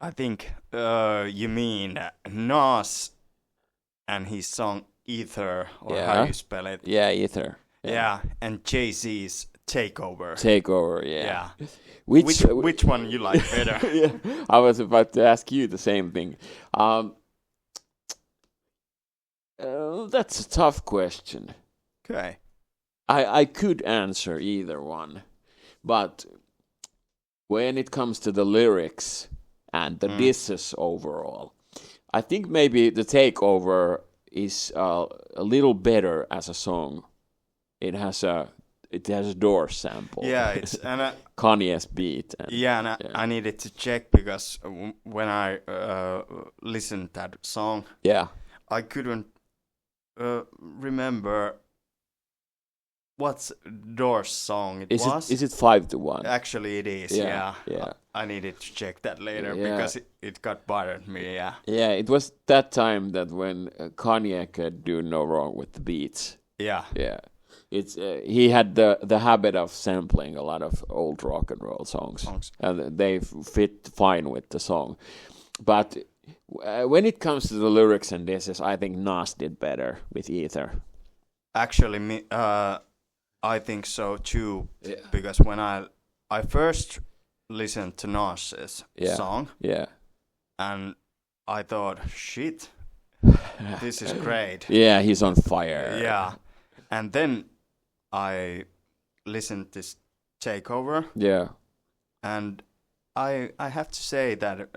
I think you mean Nas and his song Ether, or how you spell it? Yeah, Ether. Yeah, and Jay-Z's Takeover. Yeah. Which one you like better? Yeah, I was about to ask you the same thing. That's a tough question. Okay. I could answer either one, but when it comes to the lyrics and the disses overall, I think maybe the Takeover is a little better as a song. It has a Doors sample. Yeah, it's Kanye's beat. I needed to check because when I listened that song, I couldn't remember what's Doors song it was. Is it 5-1? Actually, it is. Yeah. I needed to check that later because it got bothered me. Yeah. Yeah, it was that time that when Kanye could do no wrong with the beats. Yeah. Yeah. It's he had the habit of sampling a lot of old rock and roll songs. And they fit fine with the song. But when it comes to the lyrics and this, I think Nas did better with Ether. Actually, I think so too. Yeah. Because when I first listened to Nas's song, and I thought, shit, this is great. Yeah, he's on fire. Yeah, and then I listened to this Takeover. Yeah, and I have to say that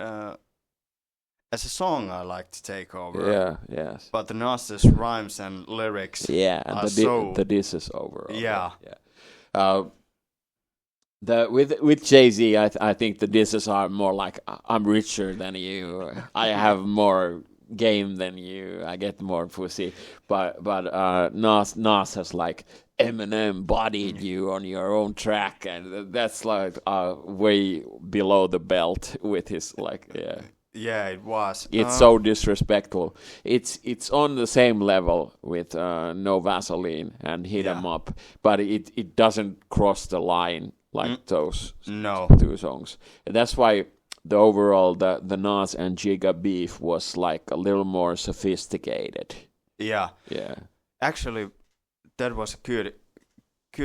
as a song I like to Takeover. Yeah, yes. But the Nas's rhymes and lyrics, and the disses overall. Yeah. With Jay-Z, I think the disses are more like I'm richer than you, I have more game than you, I get more pussy. But Nas has like Eminem bodied you on your own track, and that's like way below the belt with his like Yeah, it was. It's so disrespectful. It's on the same level with No Vaseline and Hit 'Em Up, but it doesn't cross the line like those two songs. That's why the overall the Nas and Jigga beef was like a little more sophisticated. Yeah. Yeah. Actually, that was a good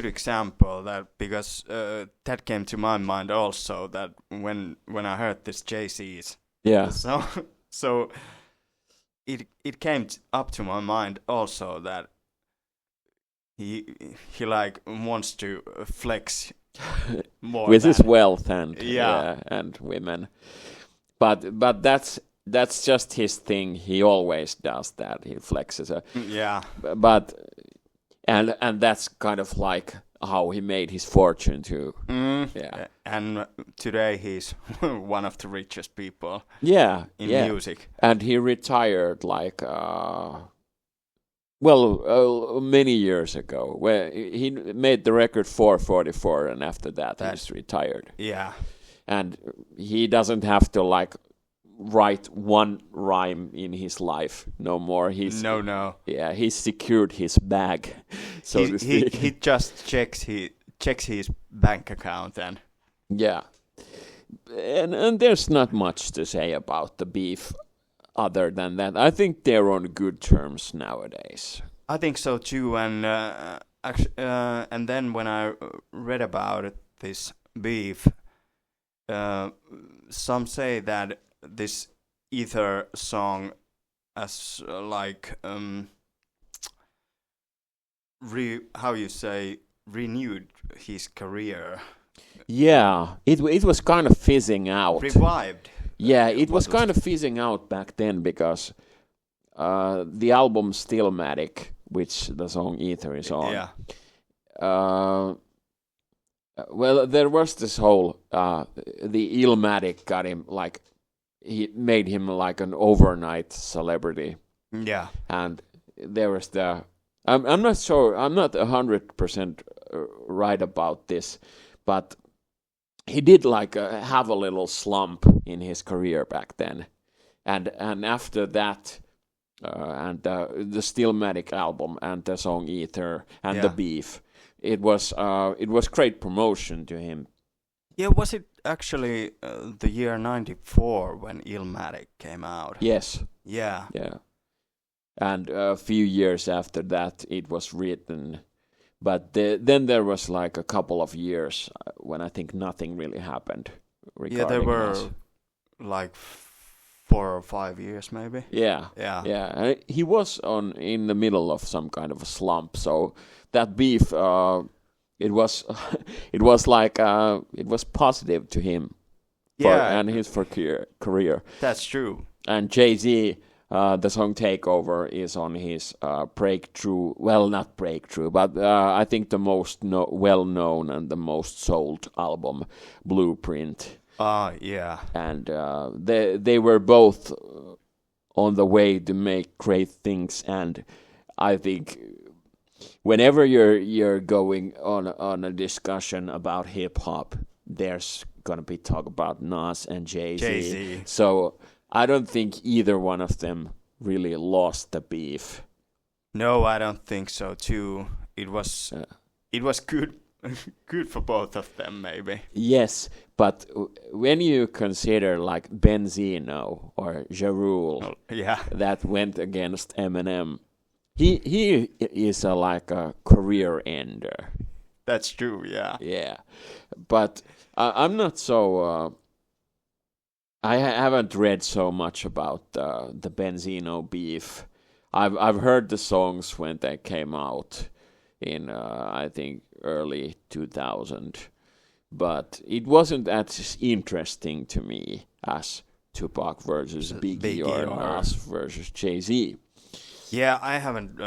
example because that came to my mind also, that when I heard this Jay-Z's. Yeah. So it came up to my mind also that he like wants to flex more with his wealth and and women, but that's just his thing. He always does that. He flexes. But and that's kind of like how he made his fortune too. Yeah. And today he's one of the richest people. In music. And he retired like many years ago. Where he made the record 444, and after that he's retired. Yeah. And he doesn't have to like write one rhyme in his life no more. No. Yeah, he's secured his bag, so to speak. He just checks his bank account and. Yeah, and there's not much to say about the beef other than that. I think they're on good terms nowadays. I think so too, and then when I read about this beef, some say that this Ether song as like renewed his career. Yeah, it was kind of fizzing out. Revived. Yeah, it was kind of fizzing out back then because the album Stillmatic, which the song Ether is on. Yeah. Well, there was this whole the Illmatic got him like he made him like an overnight celebrity. Yeah. And there was I'm not sure, I'm not 100% right about this, but he did like have a little slump in his career back then, and after that, and the Stillmatic album and the song Ether and the Beef, it was great promotion to him. Yeah, was it actually the year 94 when Illmatic came out? Yes. Yeah. Yeah. And a few years after that, it was written. But then there was like a couple of years when I think nothing really happened. Yeah, there were like 4 or 5 years maybe. Yeah. And he was in the middle of some kind of a slump. So that beef, it was like it was positive to him. And his career. That's true. And Jay-Z. The song Takeover is on his breakthrough, well, not breakthrough, but I think the most well-known and the most sold album, Blueprint. Yeah. And they were both on the way to make great things, and I think whenever you're going on a discussion about hip-hop, there's going to be talk about Nas and Jay-Z. So I don't think either one of them really lost the beef. No, I don't think so too. It was good for both of them maybe. Yes, but when you consider like Benzino or Ja Rule, that went against Eminem, he is like a career ender. That's true, yeah. Yeah, but I'm not so. I haven't read so much about the Benzino beef. I've heard the songs when they came out in I think early 2000, but it wasn't as interesting to me as Tupac versus Biggie or Nas versus Jay-Z. Yeah, I haven't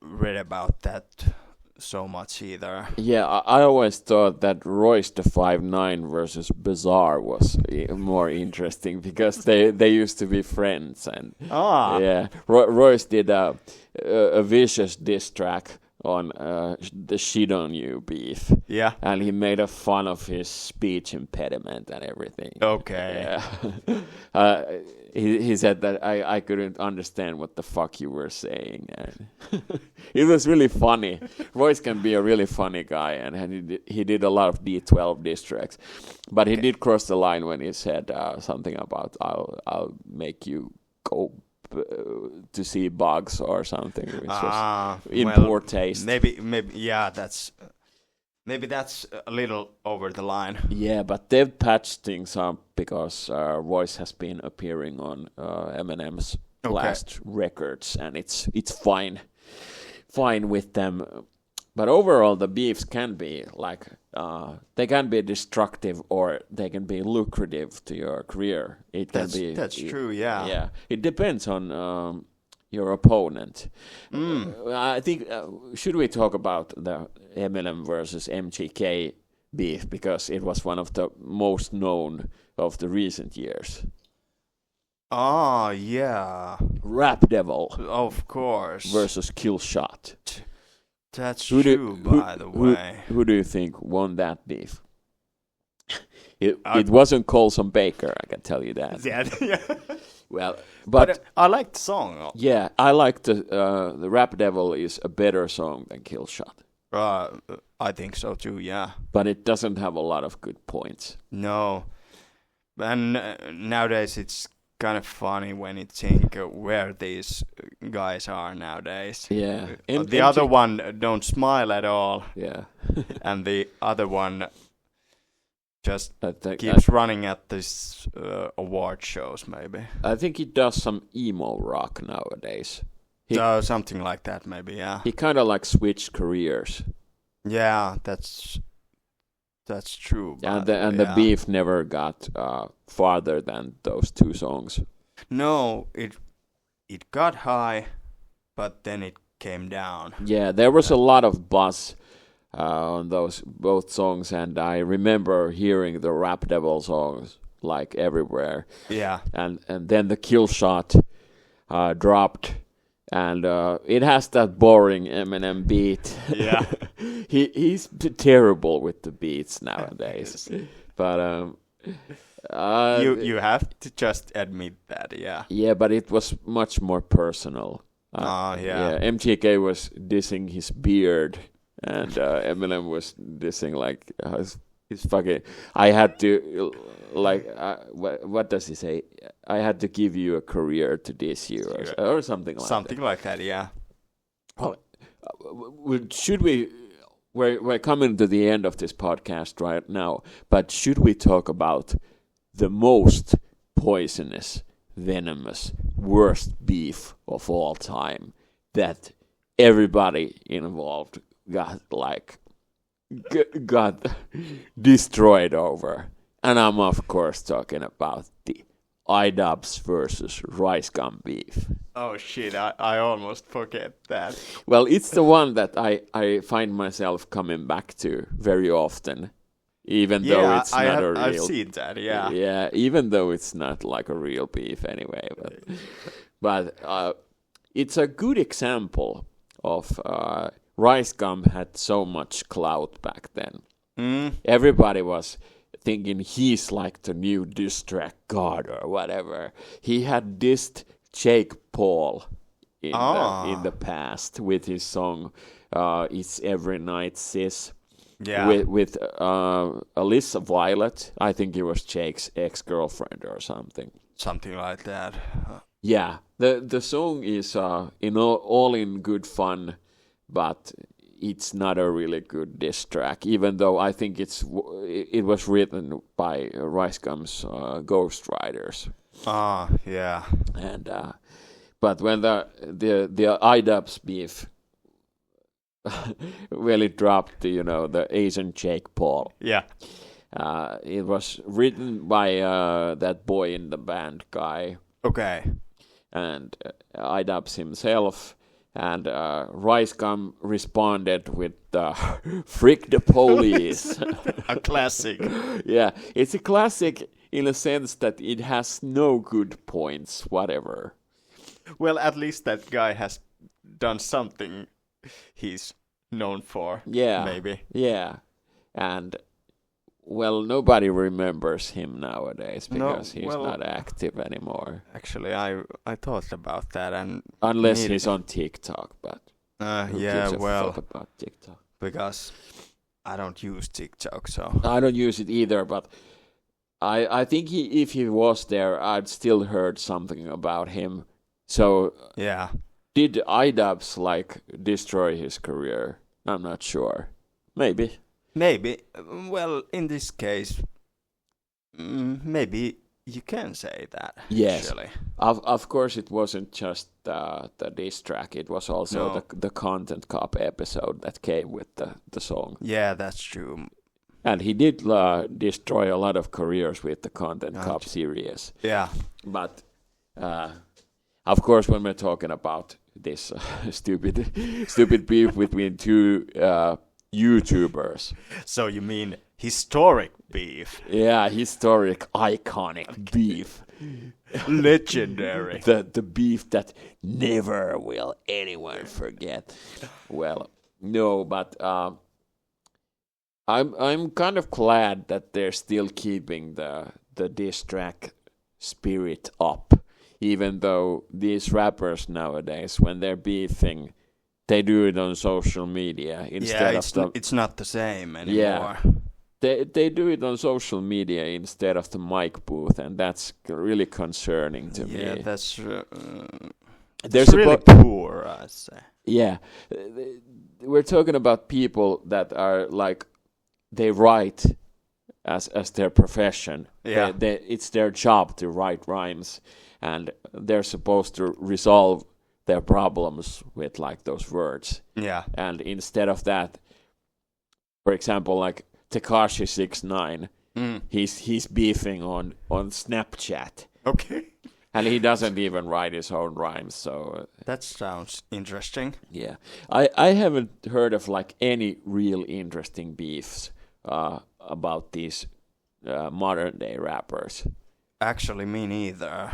read about that so much either. Yeah, I always thought that Royce the 5'9" versus Bizarre was more interesting because they used to be friends, and yeah, Royce did a vicious diss track on the Shit on You beef. Yeah, and he made a fun of his speech impediment and everything. Okay. Yeah. He said that I couldn't understand what the fuck you were saying. And it was really funny. Royce can be a really funny guy, and he did a lot of D12 diss tracks. But he did cross the line when he said something about I'll make you go to see bugs or something, which was in poor taste. Maybe yeah, Maybe that's a little over the line. Yeah, but they've patched things up because Royce has been appearing on Eminem's last records, and it's fine with them. But overall, the beefs can be like they can be destructive or they can be lucrative to your career. That's true. Yeah. Yeah. It depends on your opponent. I think should we talk about the Eminem versus MGK beef, because it was one of the most known of the recent years. Oh yeah, Rap Devil, of course, versus Killshot. That's true. By the way, who do you think won that beef? It wasn't Colson Baker, I can tell you that. Yeah. Well, but I like the song. Yeah, I like the Rap Devil is a better song than Killshot. I think so too. Yeah, but it doesn't have a lot of good points. No, and nowadays it's kind of funny when you think where these guys are nowadays. Yeah, the other one don't smile at all. Yeah, and the other one Just keeps running at this award shows, maybe. I think he does some emo rock nowadays. Something like that, maybe, yeah. He kind of like switched careers. Yeah, that's true. And the beef never got farther than those two songs. No, it got high, but then it came down. Yeah, there was a lot of buzz on those both songs, and I remember hearing the Rap Devil songs like everywhere. Yeah, and then the Kill Shot dropped, and it has that boring Eminem beat. Yeah, he's terrible with the beats nowadays. But you have to just admit that. Yeah. Yeah, but it was much more personal. Yeah. MTK was dissing his beard. And Eminem was dissing like his fucking. I had to what does he say? I had to give you a career to diss you or something like that. Something like that, yeah. Oh, should we? We're coming to the end of this podcast right now, but should we talk about the most poisonous, venomous, worst beef of all time that everybody involved got destroyed over? And I'm of course talking about the iDubbbz versus Rice Gum beef. Oh shit, I almost forget that. Well, it's the one that I find myself coming back to very often, even though it's not a real. I've seen that, yeah. Yeah, even though it's not like a real beef anyway, but it's a good example of Rice Gum had so much clout back then. Everybody was thinking he's like the new diss track god or whatever. He had dissed Jake Paul in the past with his song "It's Every Night Sis." Yeah. With Alyssa Violet. I think it was Jake's ex-girlfriend or something. Something like that. Yeah. The song is all in good fun, but it's not a really good diss track, even though I think it was written by Rice Gum's ghostwriters. Yeah. And but when the iDubbbz beef really dropped, the Asian Jake Paul. Yeah. It was written by that boy in the band guy. Okay. And iDubbbz himself. And Rice Gum responded with "Frick the Police." A classic. Yeah, it's a classic in a sense that it has no good points, whatever. Well, at least that guy has done something he's known for. Yeah, maybe. Yeah, and well, nobody remembers him nowadays because he's not active anymore. Actually, I thought about that, and unless he's on TikTok, but who gives a fuck about TikTok? Because I don't use TikTok, so I don't use it either. But I think if he was there, I'd still heard something about him. So yeah, did iDubbbz destroy his career? I'm not sure. Maybe. Well, in this case, maybe you can say that. Yes. Actually. Of course, it wasn't just the diss track. It was also the Content Cop episode that came with the song. Yeah, that's true. And he did destroy a lot of careers with the Content Cop series. Yeah. But, of course, when we're talking about this stupid beef between two YouTubers. So you mean historic beef? Yeah, historic, iconic beef. Legendary. The beef that never will anyone forget. Well, no, but I'm kind of glad that they're still keeping the diss track spirit up, even though these rappers nowadays, when they're beefing, they do it on social media instead of it's not the same anymore. Yeah, they do it on social media instead of the mic booth, and that's really concerning to me. Yeah, that's There's really poor, I say. Yeah, we're talking about people that are they write as their profession. Yeah. It's their job to write rhymes, and they're supposed to resolve their problems with like those words. Yeah. And instead of that, for example, like Tekashi 6ix9ine, he's beefing on Snapchat. Okay. And he doesn't even write his own rhymes, so... That sounds interesting. Yeah. I haven't heard of, like, any real interesting beefs about these modern-day rappers. Actually, me neither.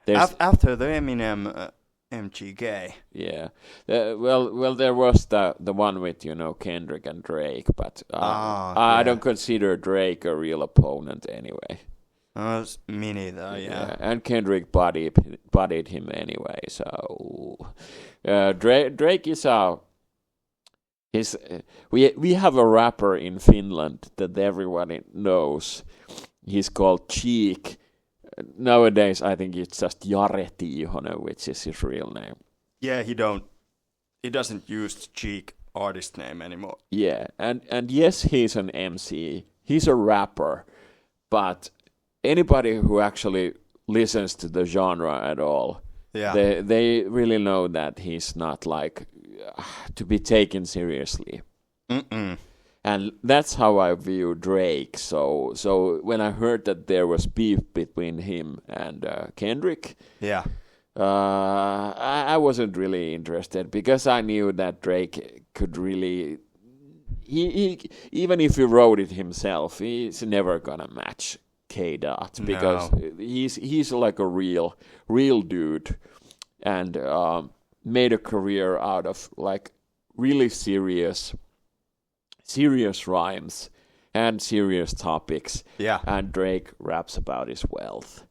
After the Eminem MGK. Yeah. Well, there was the one with, Kendrick and Drake, but I don't consider Drake a real opponent anyway. Me neither, yeah. And Kendrick bodied him anyway, so Drake is we have a rapper in Finland that everybody knows. He's called Cheek. Nowadays, I think it's just Jare Tiihonen, which is his real name. Yeah, he doesn't use Cheek artist name anymore. Yeah, and yes, he's an MC. He's a rapper, but anybody who actually listens to the genre at all, they really know that he's not like to be taken seriously. And that's how I view Drake. So when I heard that there was beef between him and Kendrick, I wasn't really interested because I knew that Drake could really. He even if he wrote it himself, he's never gonna match K-Dot because he's like a real dude and made a career out of like really serious rhymes and serious topics. Yeah. And Drake raps about his wealth.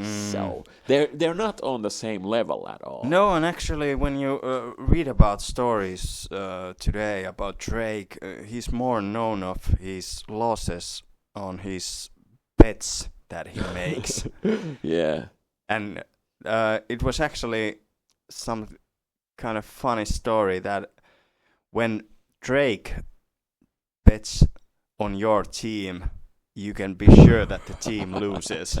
So they're not on the same level at all. No, and actually when you read about stories today about Drake, he's more known of his losses on his bets that he makes. Yeah. And it was actually some kind of funny story that when Drake bets on your team, you can be sure that the team loses.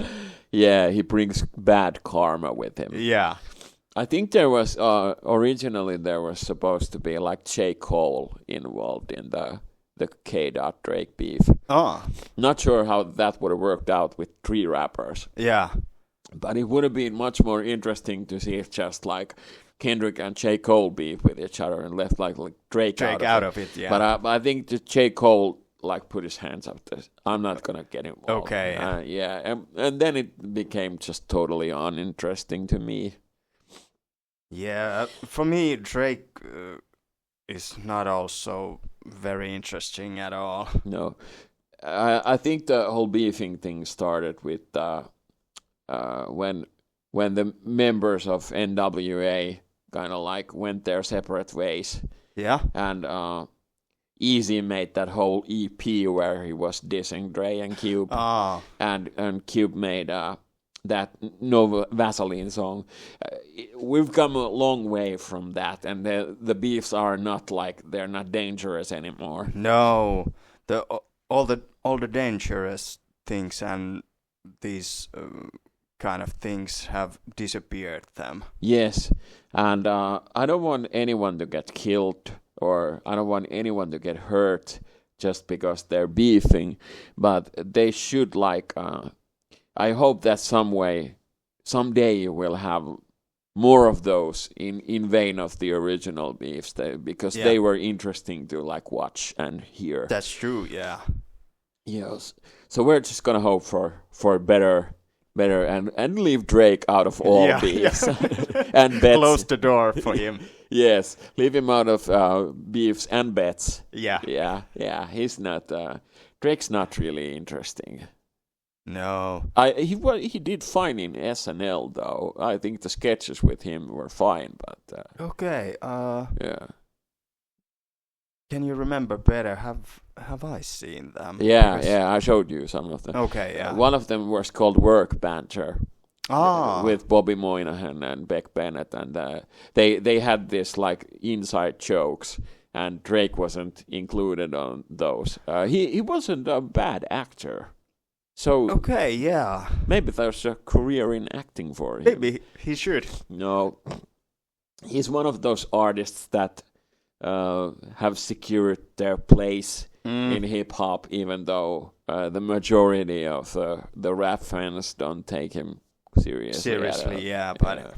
Yeah, he brings bad karma with him. Yeah. I think there was, originally there was supposed to be like J. Cole involved in the K-Dot Drake beef. Oh. Not sure how that would have worked out with 3 rappers. Yeah. But it would have been much more interesting to see if just like Kendrick and J. Cole beef with each other and left like Drake out of it. Yeah. But I think the J. Cole like put his hands up to, I'm not gonna get involved. Okay. And then it became just totally uninteresting to me. Yeah, for me Drake is not also very interesting at all. No, I think the whole beefing thing started with when the members of NWA kind of like went their separate ways. Yeah. And Easy made that whole EP where he was dissing Dre and Cube. And Cube made that No Vaseline song. We've come a long way from that, and the beefs are not like, they're not dangerous anymore. No, all the dangerous things and these kind of things have disappeared them. Yes, and I don't want anyone to get killed, or I don't want anyone to get hurt just because they're beefing, but they should like, I hope that someday we'll have more of those in vein of the original beefs, because they were interesting to like watch and hear. That's true, yeah. Yes. So we're just gonna hope for better and leave Drake out of all beefs and bets. Close the door for him. Yes, leave him out of beefs and bets. Yeah. He's not. Drake's not really interesting. No. He did fine in SNL though. I think the sketches with him were fine, but okay. Yeah. Can you remember better? Have I seen them? Yeah. I showed you some of them. Okay, yeah. One of them was called Work Banter. With Bobby Moynihan and Beck Bennett, and they had this like inside jokes, and Drake wasn't included on those. He wasn't a bad actor. So okay, yeah. Maybe there's a career in acting for him. Maybe he should. No, he's one of those artists that have secured their place in hip hop, even though the majority of the rap fans don't take him seriously. Seriously, yeah, but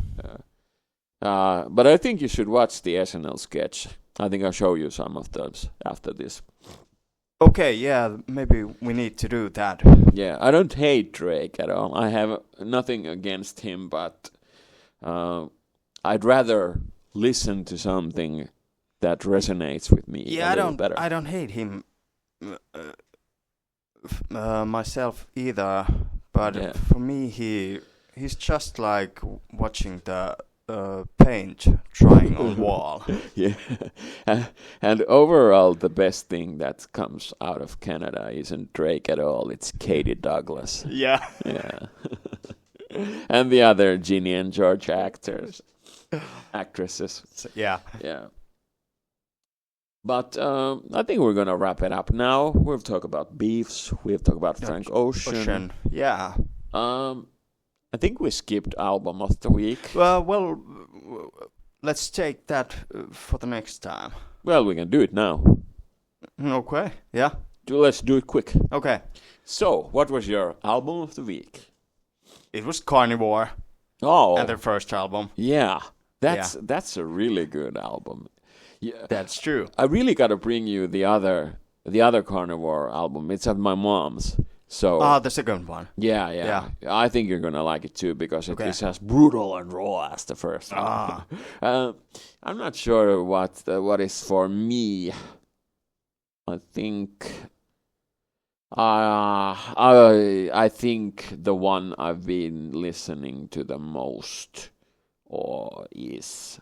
but I think you should watch the SNL sketch. I think I'll show you some of those after this. Okay, yeah, maybe we need to do that. Yeah, I don't hate Drake at all. I have nothing against him, but I'd rather listen to something that resonates with me. Yeah, better. I don't hate him myself either, but for me he's just like watching the paint drying on wall. Yeah, and overall the best thing that comes out of Canada isn't Drake at all. It's Katie Douglas. Yeah. And the other Ginny and George actresses. Yeah. But I think we're gonna wrap it up now. We've talked about beefs. We've talked about Frank Ocean. Yeah. I think we skipped album of the week. Well, let's take that for the next time. Well, we can do it now. Okay. Yeah. Let's do it quick. Okay. So, what was your album of the week? It was Carnivore. Oh. And their first album. Yeah. That's a really good album. Yeah. That's true. I really got to bring you the other Carnivore album. It's at my mom's. So the second one. Yeah. I think you're gonna like it too because it is as brutal and raw as the first one. I'm not sure what is for me. I think I think the one I've been listening to the most is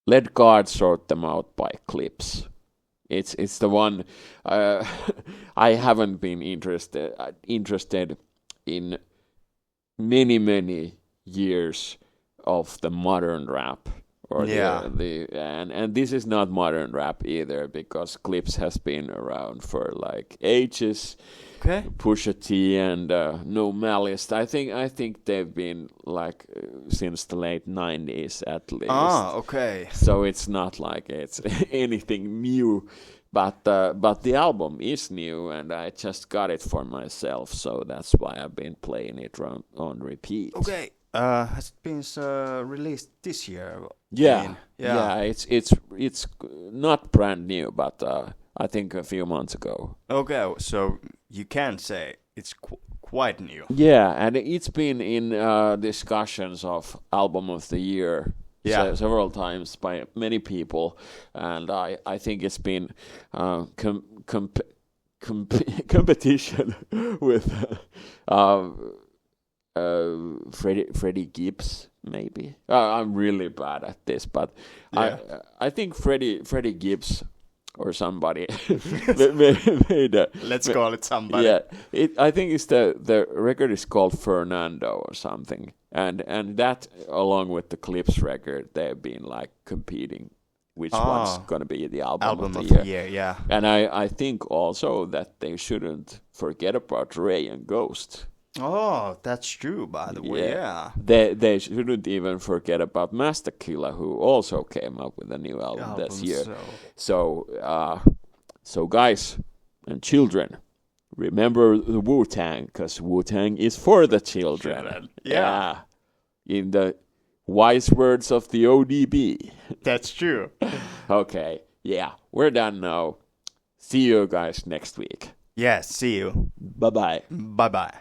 Let God Sort Them Out by Clips. It's the one I haven't been interested in many years of the modern rap and this is not modern rap either because Clips has been around for like ages. Okay. Pusha T and No Malice. I think they've been like since the late 90's at least. Okay. So it's not like it's anything new, but the album is new and I just got it for myself, so that's why I've been playing it on repeat. Okay. Has it been released this year? Yeah. It's not brand new, but I think a few months ago. Okay, so you can say it's quite new. Yeah, and it's been in discussions of album of the year several times by many people, and I think it's been competition with Freddie Gibbs, maybe. I'm really bad at this, but I think Freddie Gibbs or somebody made let's call it somebody. Yeah, I think it's the record is called Fernando or something, and that along with the Clips record, they've been like competing which one's gonna be the album of the year. Yeah. And I think also that they shouldn't forget about Ray and Ghost. Oh, that's true, by the way, yeah. They shouldn't even forget about Master Killa, who also came up with a new album this year. So guys and children, remember the Wu-Tang, because Wu-Tang is for the children. Yeah. In the wise words of the ODB. That's true. Okay, yeah, we're done now. See you guys next week. Yes, see you. Bye-bye. Bye-bye.